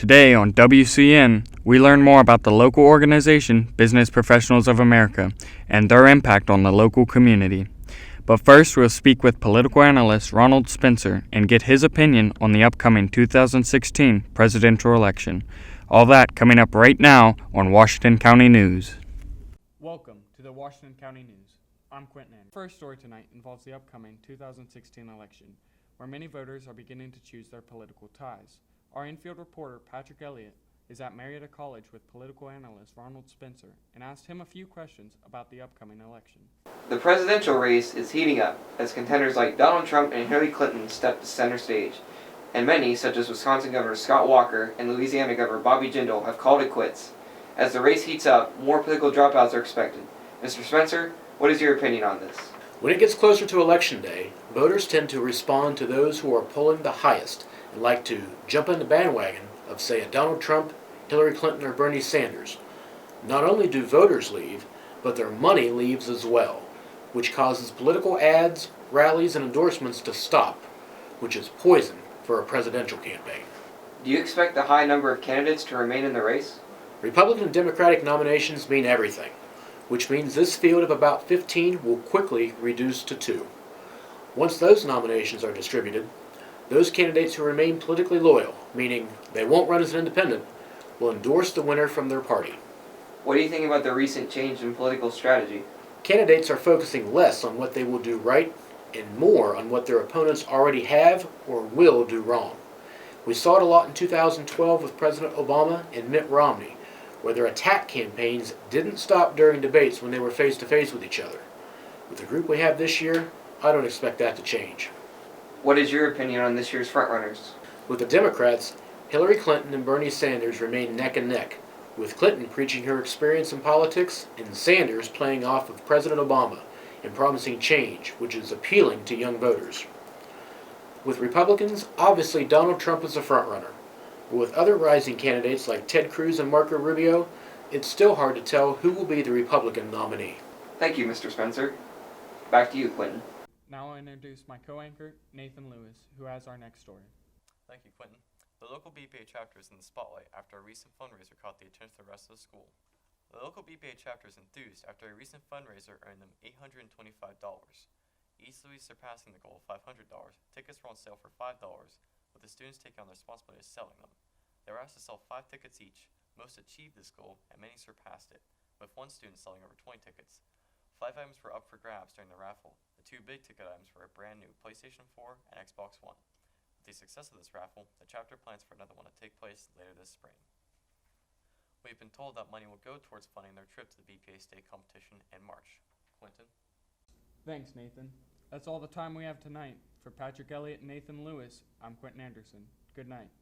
Today on WCN, we learn more about the local organization, Business Professionals of America, and their impact on the local community. But first, we'll speak with political analyst Ronald Spencer and get his opinion on the upcoming 2016 presidential election. All that coming up right now on Washington County News. Welcome to the Washington County News. I'm Quentin. First story tonight involves the upcoming 2016 election, where many voters are beginning to choose their political ties. Our infield reporter, Patrick Elliott, is at Marietta College with political analyst Ronald Spencer and asked him a few questions about the upcoming election. The presidential race is heating up as contenders like Donald Trump and Hillary Clinton step to center stage, and many, such as Wisconsin Governor Scott Walker and Louisiana Governor Bobby Jindal, have called it quits. As the race heats up, more political dropouts are expected. Mr. Spencer, what is your opinion on this? When it gets closer to Election Day, voters tend to respond to those who are polling the highest and like to jump in the bandwagon of, say, a Donald Trump, Hillary Clinton, or Bernie Sanders. Not only do voters leave, but their money leaves as well, which causes political ads, rallies, and endorsements to stop, which is poison for a presidential campaign. Do you expect the high number of candidates to remain in the race? Republican and Democratic nominations mean everything, which means this field of about 15 will quickly reduce to 2. Once those nominations are distributed, those candidates who remain politically loyal, meaning they won't run as an independent, will endorse the winner from their party. What do you think about the recent change in political strategy? Candidates are focusing less on what they will do right and more on what their opponents already have or will do wrong. We saw it a lot in 2012 with President Obama and Mitt Romney, where their attack campaigns didn't stop during debates when they were face-to-face with each other. With the group we have this year, I don't expect that to change. What is your opinion on this year's frontrunners? With the Democrats, Hillary Clinton and Bernie Sanders remain neck and neck, with Clinton preaching her experience in politics and Sanders playing off of President Obama and promising change, which is appealing to young voters. With Republicans, obviously Donald Trump is the frontrunner. But with other rising candidates like Ted Cruz and Marco Rubio, it's still hard to tell who will be the Republican nominee. Thank you, Mr. Spencer. Back to you, Quentin. Now I'll introduce my co-anchor, Nathan Lewis, who has our next story. Thank you, Quentin. The local BPA chapter is in the spotlight after a recent fundraiser caught the attention of the rest of the school. The local BPA chapter is enthused after a recent fundraiser earned them $825. Easily surpassing the goal of $500, tickets were on sale for $5, with the students taking on the responsibility of selling them. They were asked to sell 5 tickets each. Most achieved this goal, and many surpassed it, with one student selling over 20 tickets. 5 items were up for grabs during the raffle. The 2 big ticket items were a brand new PlayStation 4 and Xbox One. With the success of this raffle, the chapter plans for another one to take place later this spring. We've been told that money will go towards funding their trip to the BPA state competition in March. Quentin? Thanks, Nathan. That's all the time we have tonight. For Patrick Elliott and Nathan Lewis, I'm Quentin Anderson. Good night.